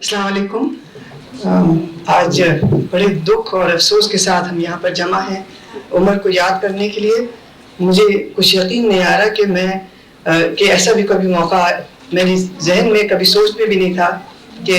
السلام علیکم. آج بڑے دکھ اور افسوس کے ساتھ ہم یہاں پر جمع ہیں عمر کو یاد کرنے کے لیے. مجھے کچھ یقین نہیں آ رہا کہ ایسا بھی کبھی موقع میری ذہن میں کبھی سوچ میں بھی نہیں تھا کہ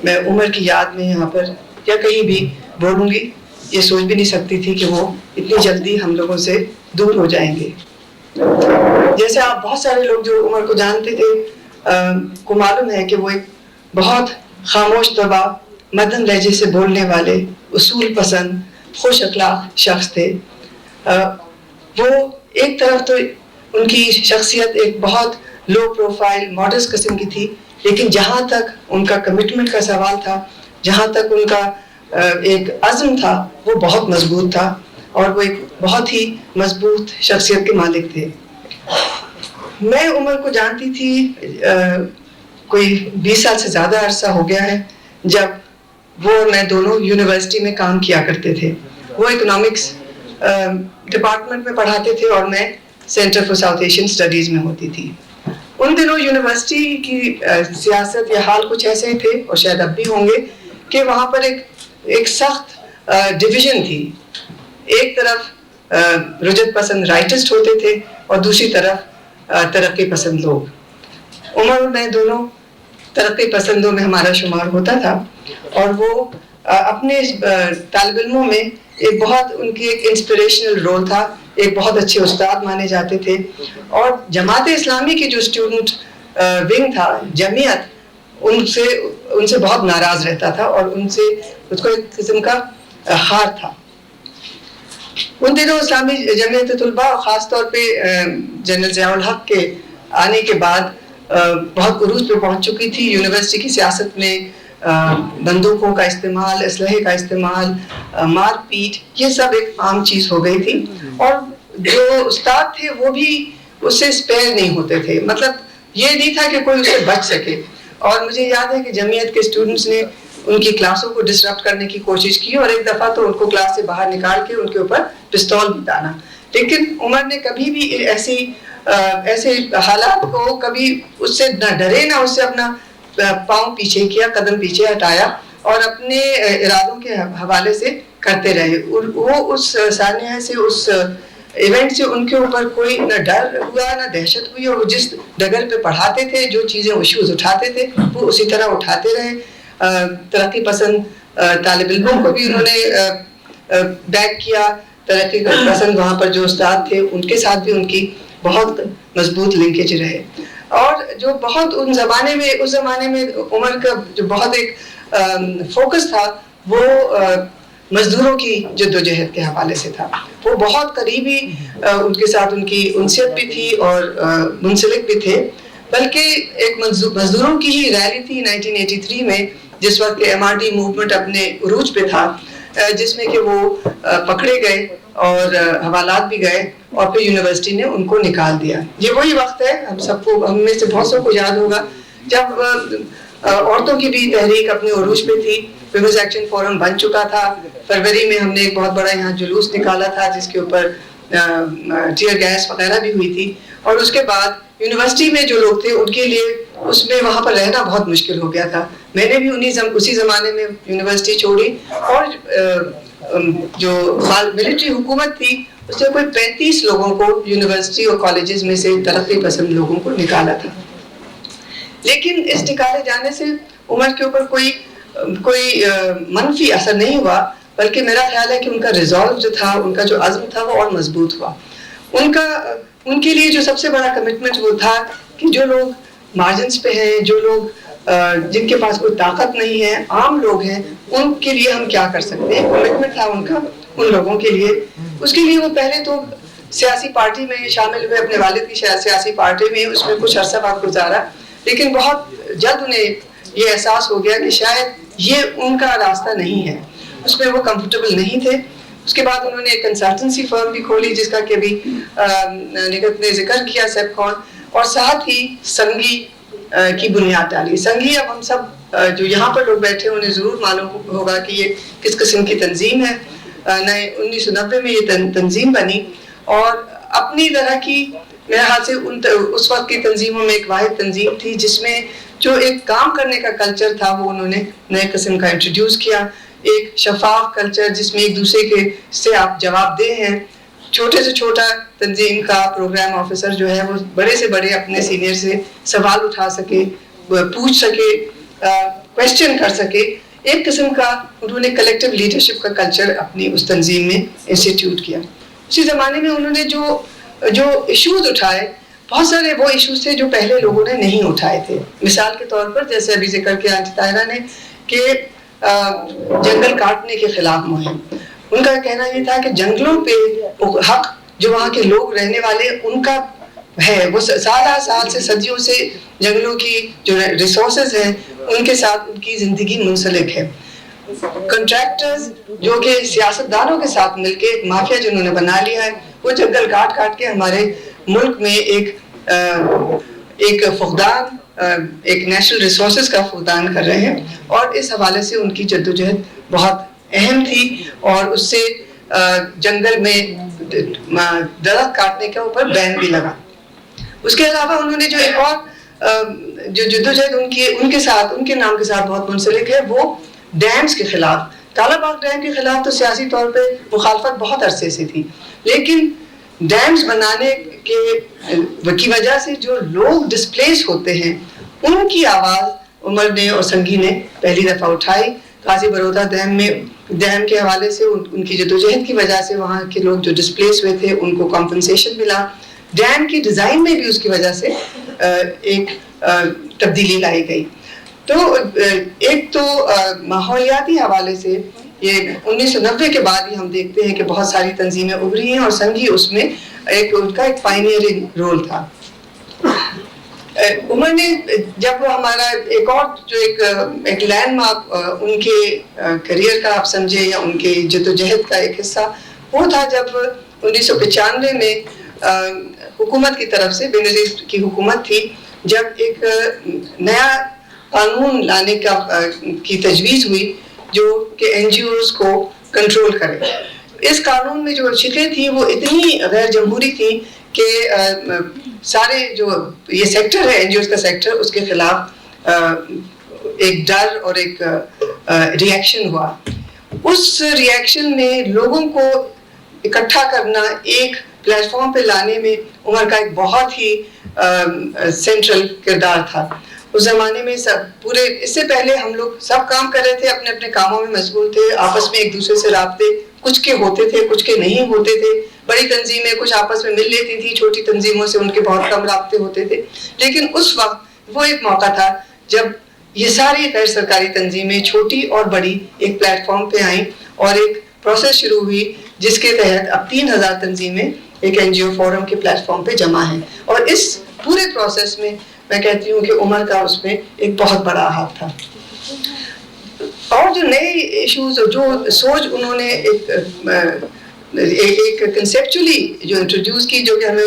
میں عمر کی یاد میں یہاں پر یا کہیں بھی بولوں گی. یہ سوچ بھی نہیں سکتی تھی کہ وہ اتنی جلدی ہم لوگوں سے دور ہو جائیں گے. جیسے آپ بہت سارے لوگ جو عمر کو جانتے تھے کو معلوم ہے کہ وہ ایک بہت خاموش طبع، مدن لہجے سے بولنے والے، اصول پسند، خوش اخلاق شخص تھے. وہ ایک طرف تو ان کی شخصیت ایک بہت لو پروفائل ماڈسٹ قسم کی تھی، لیکن جہاں تک ان کا کمٹمنٹ کا سوال تھا، جہاں تک ان کا ایک عزم تھا، وہ بہت مضبوط تھا اور وہ ایک بہت ہی مضبوط شخصیت کے مالک تھے. میں عمر کو جانتی تھی کوئی 20 سال سے زیادہ عرصہ ہو گیا ہے، جب وہ میں دونوں یونیورسٹی میں کام کیا کرتے تھے. وہ اکنامکس ڈپارٹمنٹ میں پڑھاتے تھے اور میں centre for south Asian studies میں ہوتی تھی. ان دنوں یونیورسٹی کی سیاست یا حال کچھ ایسے تھے، اور شاید اب بھی ہوں گے، کہ وہاں پر ایک سخت ڈویژن تھی. ایک طرف رجت پسند رائٹسٹ ہوتے تھے اور دوسری طرف ترقی پسند لوگ. عمر اور میں دونوں ترقی پسندوں میں ہمارا شمار ہوتا تھا، اور وہ اپنے طالب علموں میں ان کی ایک انسپریشنل رول تھا. ایک بہت اچھے استاد مانے جاتے تھے، اور جماعت اسلامی کی جو اسٹوڈنٹ ونگ تھا، جمعیت، ان سے بہت ناراض رہتا تھا اور اس کو ایک قسم کا ہار تھا. ان دنوں اسلامی جمعیت طلباء اور خاص طور پہ جنرل ضیاء الحق کے آنے کے بعد بہت عروج پہ پہنچ چکی تھی. یونیورسٹی کی سیاست میں بندوقوں کا استعمال، اسلحے کا استعمال، مار پیٹ، یہ سب ایک عام چیز ہو گئی تھی. اور جو استاد تھے وہ بھی اس سے اسپیئر نہیں ہوتے تھے. مطلب یہ نہیں تھا کہ کوئی اس سے بچ سکے. اور مجھے یاد ہے کہ جمعیت کے اسٹوڈنٹس نے ان کی کلاسوں کو ڈسرپٹ کرنے کی کوشش کی، اور ایک دفعہ تو ان کو کلاس سے باہر نکال کے ان کے اوپر پستول بھی تانا. لیکن عمر نے کبھی بھی ایسے حالات کو کبھی اس سے نہ ڈرے، نہ اس سے اپنا پاؤں پیچھے کیا، قدم پیچھے ہٹایا، اور اپنے ارادوں کے حوالے سے کرتے رہے. وہ اس سانحہ سے، اس ایونٹ سے ان کے اوپر کوئی نہ ڈر ہوا نہ دہشت ہوئی، اور وہ جس ڈگر پہ پڑھاتے تھے، جو چیزیں ایشوز اٹھاتے تھے، وہ اسی طرح اٹھاتے رہے. ترقی پسند طالب علموں کو بھی انہوں نے بیک کیا. ترقی پسند وہاں پر جو استاد تھے ان کے ساتھ بھی ان کی بہت مضبوط لنکیج رہے. اور جو بہت اس زمانے میں عمر کا جو بہت ایک فوکس تھا، وہ مزدوروں کی جدوجہد کے حوالے سے تھا. وہ بہت قریبی ان کے ساتھ ان کی انسیت بھی تھی اور منسلک بھی تھے. بلکہ ایک مزدوروں کی ہی ریلی تھی 1983 میں، جس وقت کہ MRT موومنٹ اپنے عروج پہ تھا، جس میں کہ وہ پکڑے گئے اور حوالات بھی گئے، اور پھر یونیورسٹی نے ان کو نکال دیا. یہ وہی وقت ہے، ہم میں سے بہت سو کو یاد ہوگا، جب عورتوں کی بھی تحریک اپنے عروج پہ تھی. ویمنز ایکشن فورم بن چکا تھا. فروری میں ہم نے ایک بہت بڑا یہاں جلوس نکالا تھا، جس کے اوپر ٹیئر گیس وغیرہ بھی ہوئی تھی. اور اس کے بعد یونیورسٹی میں جو لوگ تھے ان کے لیے اس میں وہاں پر رہنا بہت مشکل ہو گیا تھا. میں نے بھی اسی زمانے میں یونیورسٹی چھوڑی، اور جو ملٹری حکومت تھی اس نے کوئی 35 لوگوں کو یونیورسٹی اور کالجز میں سے ترقی پسند لوگوں کو نکالا تھا. لیکن اس نکالے جانے سے عمر کے اوپر کوئی منفی اثر نہیں ہوا، بلکہ میرا خیال ہے کہ ان کا ریزالو جو تھا، ان کا جو عزم تھا، وہ اور مضبوط ہوا. ان کے لیے جو سب سے بڑا کمٹمنٹ وہ تھا کہ جو لوگ مارجنز پہ ہیں، جو لوگ جن کے پاس کوئی طاقت نہیں ہے، عام لوگ ہیں، ان کے لیے ہم کیا کر سکتے ہیں. کمٹمنٹ تھا ان کا ان لوگوں کے لیے. اس کے لیے وہ پہلے تو سیاسی پارٹی میں شامل ہوئے، اپنے والد کی سیاسی پارٹی میں اس میں کچھ عرصہ بعد گزارا. لیکن بہت جلد انہیں یہ احساس ہو گیا کہ شاید یہ ان کا راستہ نہیں ہے، اس میں وہ کمفرٹیبل نہیں تھے. اس کے بعد انہوں نے ایک کنسلٹنسی فرم بھی کھولی، جس کا کہ ابھی نگہت نے ذکر کیا، سیپکون، اور ساتھ ہی سنگی کی بنیاد ڈالی. سنگی، اب ہم سب جو یہاں پر لوگ بیٹھے انہیں ضرور معلوم ہوگا کہ یہ کس قسم کی تنظیم ہے. 1990 میں یہ تنظیم بنی، اور اپنی طرح کی میرے خیال سے اس وقت کی تنظیموں میں ایک واحد تنظیم تھی جس میں جو ایک کام کرنے کا کلچر تھا وہ انہوں نے نئے قسم کا انٹروڈیوس کیا, ایک شفاف کلچر جس میں ایک دوسرے کے سے آپ جواب دہ ہیں. چھوٹے سے چھوٹا تنظیم کا پروگرام آفیسر جو ہے وہ بڑے سے بڑے اپنے سینئر سے سوال اٹھا سکے, پوچھ سکے, کویسچن کر سکے. ایک قسم کا انہوں نے کلیکٹیو لیڈرشپ کا کلچر اپنی اس تنظیم میں انسٹیٹیوٹ کیا. اسی زمانے میں انہوں نے جو ایشوز اٹھائے, بہت سارے وہ ایشوز تھے جو پہلے لوگوں نے نہیں اٹھائے تھے. مثال کے طور پر جیسے ابھی ذکر کیا آنٹی طاہرہ نے کہ جنگل کاٹنے کے خلاف مہم. ان کا کہنا یہ تھا کہ جنگلوں پہ حق جو وہاں کے لوگ رہنے والے ان کا ہے, وہ سال سے صدیوں سے جنگلوں کی جو ریسورسز ہیں ان کے ساتھ ان کی زندگی منسلک ہے. کنٹریکٹرز جو کہ سیاستدانوں کے ساتھ مل کے ایک مافیا جنہوں نے بنا لیا ہے, وہ جنگل کاٹ کے ہمارے ملک میں ایک فقدان, ایک نیشنل ریسورسز کا فقدان کر رہے ہیں. اور اس حوالے سے ان کی جدوجہد بہت اہم تھی اور اس سے جنگل میں درخت کاٹنے کے اوپر بین بھی لگا. اس کے علاوہ انہوں نے جو ایک اور جو جدوجہد ان کے ساتھ ان کے نام کے ساتھ بہت منسلک ہے وہ ڈیمز کے خلاف. کالا باغ ڈیم کے خلاف تو سیاسی طور پہ مخالفت بہت عرصے سے تھی, لیکن ڈیمز بنانے کی وجہ سے جو لوگ ڈسپلیس ہوتے ہیں ان کی آواز عمر نے اور سنگھی نے پہلی دفعہ اٹھائی. قاضی برودہ ڈیم کے حوالے سے ان کی جدوجہد کی وجہ سے وہاں کے لوگ جو ڈسپلیس ہوئے تھے ان کو کمپنسیشن ملا. ڈیم کی ڈیزائن میں بھی اس کی وجہ سے ایک تبدیلی لائی گئی. تو ایک تو ماحولیاتی حوالے سے یہ 1990 کے بعد ہی ہم دیکھتے ہیں کہ بہت ساری تنظیمیں ابھری ہیں اور سنگھی اس میں ان کا ایک پائنیئرنگ رول تھا. عمر نے جب ہمارا ایک اور جو ایک لینڈ مارک ان کے کریئر کا آپ سمجھے یا ان کے جدوجہد کا ایک حصہ وہ تھا جب 1995 میں حکومت کی طرف سے بینظیر کی حکومت تھی, جب ایک نیا قانون لانے کی تجویز ہوئی جو کہ این جی اوز کو کنٹرول کرے. اس قانون میں جو شکیں تھیں وہ اتنی غیر جمہوری تھیں کہ سارے جو یہ سیکٹر ہے این جی اوز کا سیکٹر اس کے خلاف ایک ڈر اور ایک ریئیکشن ہوا. اس ریئیکشن میں لوگوں کو اکٹھا کرنا, ایک پلیٹ فارم پہ لانے میں عمر کا ایک بہت ہی سینٹرل کردار تھا. اس زمانے میں پورے اس سے پہلے ہم لوگ سب کام کر رہے تھے, اپنے اپنے کاموں میں مشغول تھے, آپس میں ایک دوسرے سے رابطے کچھ کے ہوتے تھے کچھ کے نہیں ہوتے تھے. بڑی تنظیمیں کچھ آپس میں مل لیتی تھی, چھوٹی تنظیموں سے ان کے بہت کم رابطے ہوتے تھے. لیکن اس وقت وہ ایک موقع تھا جب یہ ساری غیر سرکاری تنظیمیں چھوٹی اور بڑی ایک پلیٹ فارم پہ آئیں اور ایک پروسیس شروع ہوئی جس کے تحت اب 3000 تنظیمیں ایک این جی او فورم کے پلیٹ فارم پہ جمع ہیں. اور اس پورے پروسیس میں میں کہتی ہوں کہ عمر کا اس میں ایک بہت بڑا ہاتھ تھا. اور جو نئے ایشوز جو سوچ انہوں نے ایک کنسیپچولی جو انٹروڈیوس کی, جو کہ ہمیں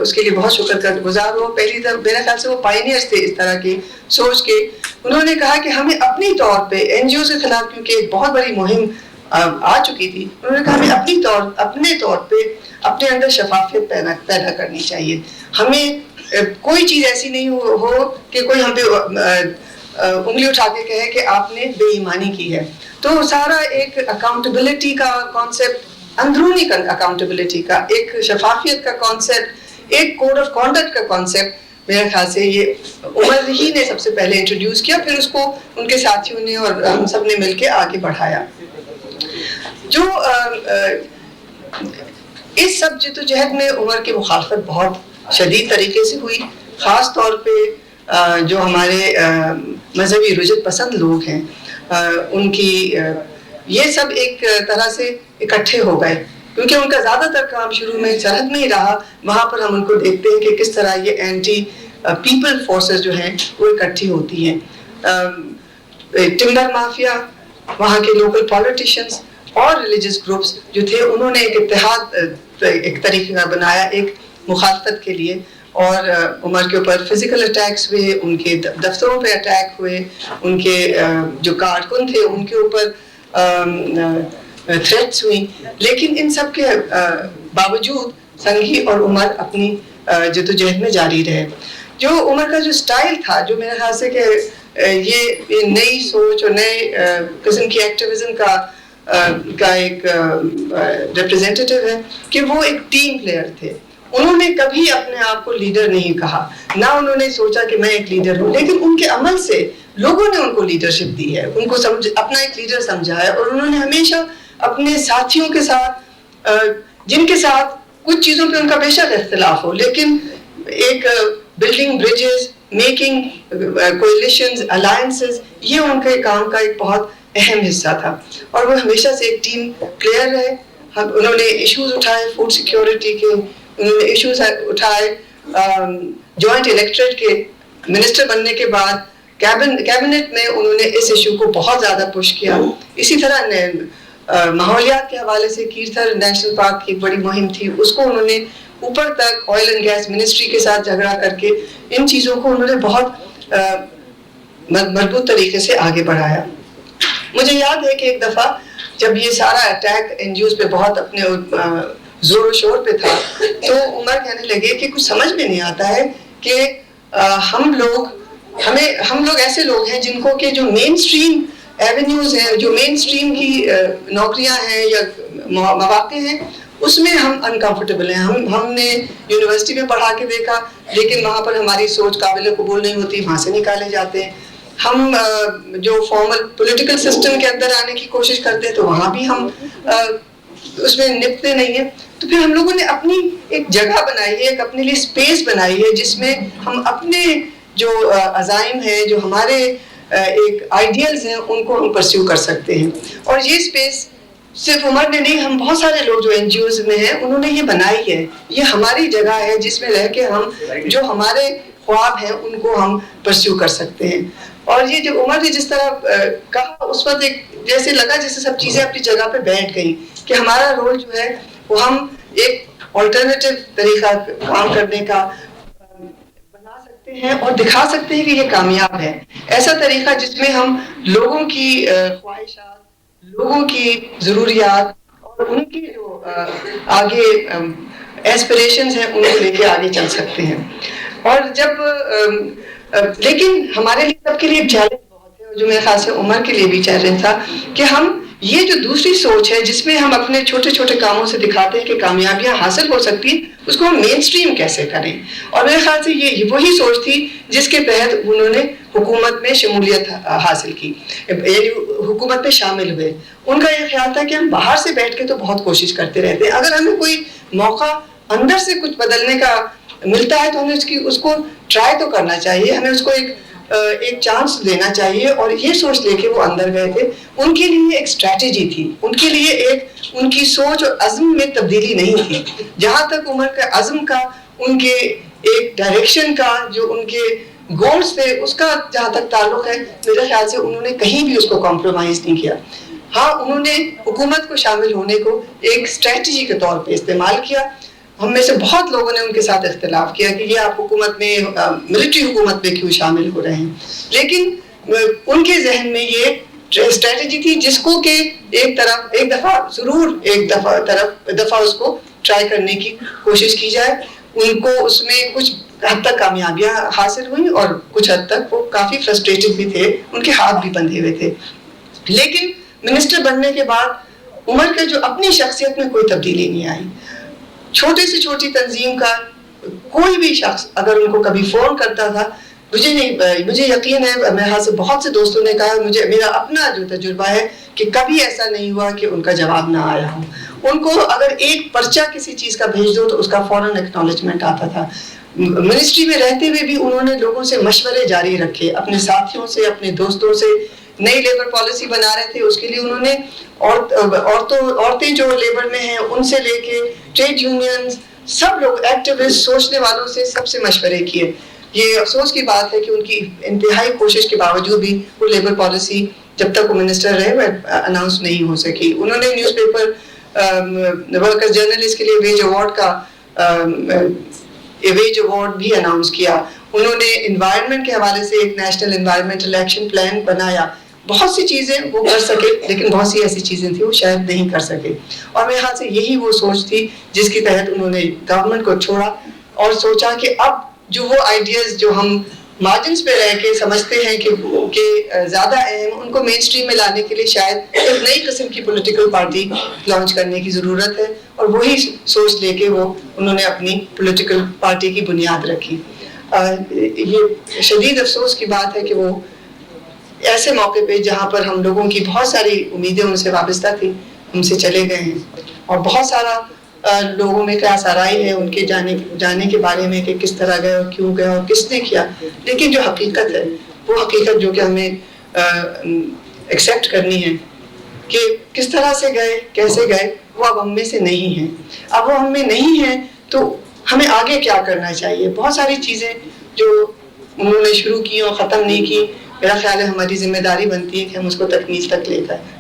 اس کے لیے بہت شکر گزار ہو. پہلی طرف میرا خیال سے وہ پائنیئرز تھے اس طرح کی سوچ کے. انہوں نے کہا کہ ہمیں اپنی طور پہ این جی او کے خلاف کیونکہ ایک بہت بڑی مہم آ چکی تھی, انہوں نے کہا ہمیں اپنے طور پہ اپنے اندر شفافیت پیدا کرنی چاہیے. ہمیں کوئی چیز ایسی نہیں ہو کہ کوئی ہم پہ انگلی اٹھا کے کہے کہ آپ نے بے ایمانی کی ہے. تو سارا ایک اکاؤنٹیبلٹی کا کانسیپٹ, اندرونی اکاؤنٹیبلٹی کا, ایک شفافیت کا کانسیپٹ, ایک کوڈ آف کانڈکٹ کا کانسیپٹ میرے خیال سے یہ عمر ہی نے سب سے پہلے انٹروڈیوس کیا, پھر اس کو ان کے ساتھیوں نے اور ہم سب نے مل کے آگے بڑھایا. جو اس سب جدوجہد میں عمر کی مخالفت بہت شدید طریقے سے ہوئی, خاص طور پہ جو ہمارے مذہبی رجت پسند لوگ ہیں ان کی یہ سب ایک طرح سے اکٹھے ہو گئے, کیونکہ ان کا زیادہ تر کام شروع میں سرحد میں ہی رہا. وہاں پر ہم ان کو دیکھتے ہیں کہ کس طرح یہ اینٹی پیپل فورسز جو ہیں وہ اکٹھی ہوتی ہیں. ٹمبر مافیا, وہاں کے لوکل پولیٹیشینز اور ریلیجس گروپس جو تھے, انہوں نے ایک اتحاد ایک طریقہ بنایا ایک مخالفت کے لیے. اور عمر کے اوپر فزیکل اٹیکس ہوئے, ان کے دفتروں پہ اٹیک ہوئے, ان کے جو کارکن تھے ان کے اوپر تھریٹس ہوئی. لیکن ان سب کے باوجود سنگھی اور عمر اپنی جدوجہد میں جاری رہے. جو عمر کا جو سٹائل تھا، جو میرے خیال سے کہ یہ نئی سوچ اور نئے قسم کی ایکٹیویزم کا ایک ریپرزینٹیٹیو ہے کہ وہ ایک ٹیم پلیئر تھے. انہوں نے کبھی اپنے آپ کو لیڈر نہیں کہا، نہ انہوں نے سوچا کہ میں ایک لیڈر ہوں، لیکن ان کے عمل سے لوگوں نے ان کو لیڈرشپ دی ہے، ان کو اپنا ایک لیڈر سمجھا ہے. اور انہوں نے ہمیشہ اپنے ساتھیوں کے ساتھ، جن کے ساتھ کچھ چیزوں پہ ان کا بے شک اختلاف ہو، لیکن ایک building bridges, making coalitions, alliances, یہ ان کے کام کا ایک بہت اہم حصہ تھا. اور وہ ہمیشہ سے ایک ٹیم پلیئر رہے. انہوں نے ایشوز اٹھائے فوڈ سیکیورٹی کے، انہوں نے ایشوز اٹھائے جوائنٹ الیکٹریٹ کے. منسٹر بننے کے بعد کیبنٹ میں انہوں نے اس ایشو کو بہت زیادہ پش کیا. اسی طرح ماحولیات کے حوالے سے کیرتھر نیشنل پارک کی ایک بڑی مہم تھی، اس کو انہوں نے اوپر تک آئل اینڈ گیس منسٹری کے ساتھ جھگڑا کر کے ان چیزوں کو انہوں نے بہت مربوط طریقے سے آگے بڑھایا. مجھے یاد ہے کہ ایک دفعہ جب یہ سارا اٹیک این جی اوز پہ بہت اپنے زور و شور پہ تھا، تو عمر کہنے لگے کہ کچھ سمجھ میں نہیں آتا ہے کہ ہم لوگ ایسے لوگ ہیں جن کو کہ جو مین سٹریم ایونیوز ہیں، جو مین سٹریم کی نوکریاں ہیں یا مواقع ہیں، اس میں ہم انکمفرٹیبل ہیں. ہم نے یونیورسٹی میں پڑھا کے دیکھا، لیکن وہاں پر ہماری سوچ قابل قبول نہیں ہوتی، وہاں سے نکالے جاتے ہیں. ہم جو فارمل پولیٹیکل سسٹم کے اندر آنے کی کوشش کرتے ہیں تو وہاں بھی ہم اس میں نپتے نہیں ہیں. تو پھر ہم لوگوں نے اپنی ایک جگہ بنائی ہے، ایک اپنے لیے اسپیس بنائی ہے جس میں ہم اپنے جو عزائم ہیں، جو ہمارے ایک آئیڈیلز ہیں، ان کو ہم پرسیو کر سکتے ہیں. اور یہ اسپیس صرف عمر نے نہیں، ہم بہت سارے لوگ جو این جی اوز میں ہیں انہوں نے یہ بنائی ہے. یہ ہماری جگہ ہے جس میں رہ کے ہم جو ہمارے خواب ہیں ان کو ہم پرسیو کر سکتے ہیں. اور یہ جو عمر نے جس طرح کہا، اس وقت ایک جیسے لگا جیسے سب چیزیں اپنی جگہ پہ بیٹھ گئی کہ ہمارا رول جو ہے وہ ہم ایک آلٹرنیٹیو طریقہ کام کرنے کا بنا سکتے ہیں اور دکھا سکتے ہیں کہ یہ کامیاب ہے. ایسا طریقہ جس میں ہم لوگوں کی خواہشات، لوگوں کی ضروریات اور ان کی جو آگے ایسپریشنز ہیں ان کو لے کے آگے چل سکتے ہیں. اور لیکن ہمارے لیے سب کے لیے ایک چیلنج بہت ہے، جو میرے خیال سے عمر کے لیے بھی چیلنج تھا کہ ہم یہ جو دوسری سوچ ہے جس میں ہم اپنے چھوٹے چھوٹے کاموں سے دکھاتے ہیں کہ کامیابیاں حاصل ہو سکتی ہیں، اس کو ہم مین سٹریم کیسے کریں. اور میرے خیال سے یہ وہی سوچ تھی جس کے تحت انہوں نے حکومت میں شمولیت حاصل کی، یعنی حکومت میں شامل ہوئے. ان کا یہ خیال تھا کہ ہم باہر سے بیٹھ کے تو بہت کوشش کرتے رہتے ہیں، اگر ہمیں کوئی موقع اندر سے کچھ بدلنے کا ملتا ہے تو ہمیں اس کو ٹرائی تو کرنا چاہیے، ہمیں اس کو ایک چانس دینا چاہیے. اور یہ سوچ لے کے وہ اندر گئے تھے. ان کے لیے ایک اسٹریٹجی تھی، ان کے لیے ان کی سوچ اور عزم میں تبدیلی نہیں تھی. جہاں تک عمر کا عزم کا، ان کے ایک ڈائریکشن کا، جو ان کے گولز تھے، اس کا جہاں تک تعلق ہے، میرے خیال سے انہوں نے کہیں بھی اس کو کمپرومائز نہیں کیا. ہاں، انہوں نے حکومت کو شامل ہونے کو ایک اسٹریٹجی کے طور پہ استعمال کیا. ہم میں سے بہت لوگوں نے ان کے ساتھ اختلاف کیا کہ یہ آپ حکومت میں، ملٹری حکومت میں کیوں شامل ہو رہے ہیں، لیکن ان کے ذہن میں یہ اسٹریٹجی تھی جس کو کہ ایک دفعہ اس کو ٹرائی کرنے کی کوشش کی جائے. ان کو اس میں کچھ حد تک کامیابیاں حاصل ہوئیں اور کچھ حد تک وہ کافی فرسٹریٹڈ بھی تھے، ان کے ہاتھ بھی بندھے ہوئے تھے. لیکن منسٹر بننے کے بعد عمر کے جو اپنی شخصیت میں کوئی تبدیلی نہیں آئی. چھوٹی سے چھوٹی تنظیم کا کوئی بھی شخص اگر ان کو کبھی فون کرتا تھا، مجھے یقین ہے، میرے ہاتھ سے بہت سے دوستوں نے کہا، میرا اپنا جو تجربہ ہے کہ کبھی ایسا نہیں ہوا کہ ان کا جواب نہ آیا ہو. ان کو اگر ایک پرچہ کسی چیز کا بھیج دو تو اس کا فوراً ایکنالجمنٹ آتا تھا. منسٹری میں رہتے ہوئے بھی انہوں نے لوگوں سے مشورے جاری رکھے، اپنے ساتھیوں سے، اپنے دوستوں سے. نئی لیبر پالیسی بنا رہے تھے، اس کے لیے انہوں نے عورتیں جو لیبر میں ہیں ان سے لے کے ٹریڈ یونینز، سب لوگ ایکٹیوسٹ، سوچنے والوں سے سب سے مشورے کیے. یہ افسوس کی بات ہے کہ ان کی انتہائی کوشش کے باوجود بھی وہ لیبر پالیسی جب تک وہ منسٹر رہے وہ اناؤنس نہیں ہو سکی. انہوں نے نیوز پیپر ورکر جرنلسٹ کے لیے ویج ایوارڈ بھی اناؤنس کیا. انہوں نے انوائرمنٹ کے حوالے سے ایک نیشنل انوائرمنٹل ایکشن پلان بنایا. بہت سی چیزیں وہ کر سکے، لیکن بہت سی ایسی چیزیں تھیں وہ شاید نہیں کر سکے. اور میرے خیال سے یہی وہ سوچ تھی جس کے تحت انہوں نے گورنمنٹ کو چھوڑا اور سوچا کہ اب جو وہ آئیڈیاز جو ہم مارجنس پہ رہ کے سمجھتے ہیں کہ زیادہ اہم، ان کو مین سٹریم میں لانے کے لیے شاید ایک نئی قسم کی پولیٹیکل پارٹی لانچ کرنے کی ضرورت ہے، اور وہی سوچ لے کے انہوں نے اپنی پولیٹیکل پارٹی کی بنیاد رکھی۔ یہ شدید افسوس کی بات ہے کہ وہ ایسے موقع پہ جہاں پر ہم لوگوں کی بہت ساری امیدیں ان سے وابستہ تھیں، ہم سے چلے گئے ہیں، اور بہت سارا لوگوں میں قیاس آرائی ہے ان کے جانے کے بارے میں کہ کس طرح گئے اور کیوں گئے اور کس نے کیا، لیکن جو حقیقت ہے وہ حقیقت جو کہ ہمیں ایکسیپٹ کرنی ہے کہ کس طرح سے گئے، کیسے گئے، وہ اب ہم میں سے نہیں ہیں۔ اب وہ ہم میں نہیں ہیں تو ہمیں آگے کیا کرنا چاہیے؟ بہت ساری چیزیں جو انہوں نے شروع کی اور ختم نہیں کی، میرا خیال ہے ہماری ذمہ داری بنتی ہے کہ ہم اس کو تکمیل تک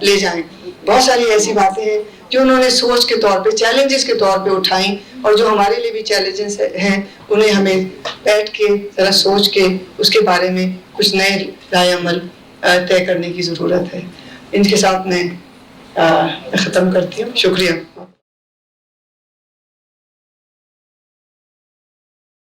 لے جائیں۔ بہت ساری ایسی باتیں ہیں جو انہوں نے سوچ کے طور پہ، چیلنجز کے طور پہ اٹھائیں، اور جو ہمارے لیے بھی چیلنجز ہیں، انہیں ہمیں بیٹھ کے ذرا سوچ کے اس کے بارے میں کچھ نئے رائے عمل طے کرنے کی ضرورت ہے۔ ان کے ساتھ میں ختم کرتی ہوں۔ شکریہ۔